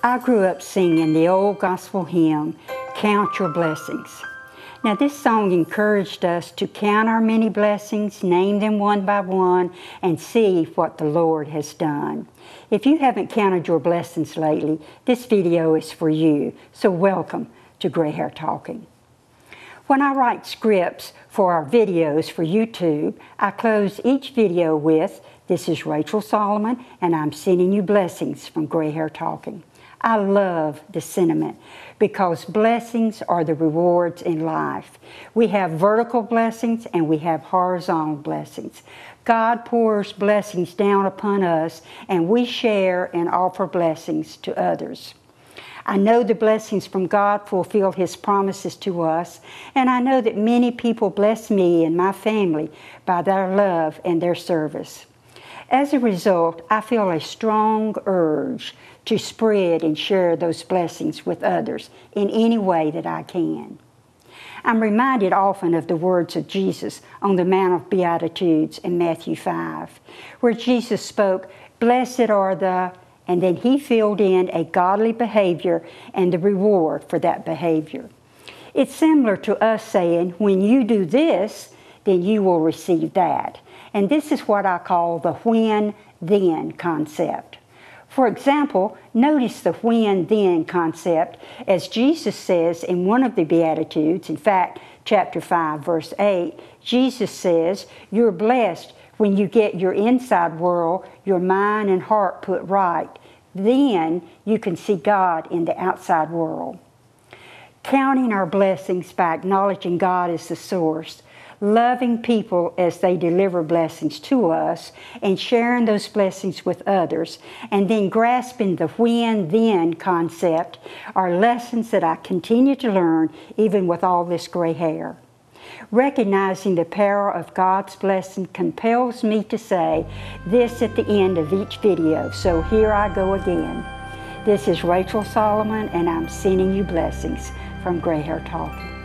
I grew up singing the old gospel hymn, Count Your Blessings. Now this song encouraged us to count our many blessings, name them one by one, and see what the Lord has done. If you haven't counted your blessings lately, this video is for you, so welcome to Gray Hair Talking. When I write scripts for our videos for YouTube, I close each video with, "This is Rachel Solomon, and I'm sending you blessings from Gray Hair Talking." I love the sentiment because blessings are the rewards in life. We have vertical blessings and we have horizontal blessings. God pours blessings down upon us and we share and offer blessings to others. I know the blessings from God fulfill His promises to us, and I know that many people bless me and my family by their love and their service. As a result, I feel a strong urge to spread and share those blessings with others in any way that I can. I'm reminded often of the words of Jesus on the Mount of Beatitudes in Matthew 5, where Jesus spoke, "Blessed are the," and then He filled in a godly behavior and the reward for that behavior. It's similar to us saying, when you do this, then you will receive that. And this is what I call the when-then concept. For example, notice the when-then concept as Jesus says in one of the Beatitudes, in fact, chapter 5, verse 8, Jesus says, "You're blessed when you get your inside world, your mind and heart put right. Then you can see God in the outside world." Counting our blessings by acknowledging God as the source, loving people as they deliver blessings to us, and sharing those blessings with others, and then grasping the when-then concept are lessons that I continue to learn even with all this gray hair. Recognizing the power of God's blessing compels me to say this at the end of each video, so here I go again. This is Rachel Solomon, and I'm sending you blessings from Gray Hair Talking.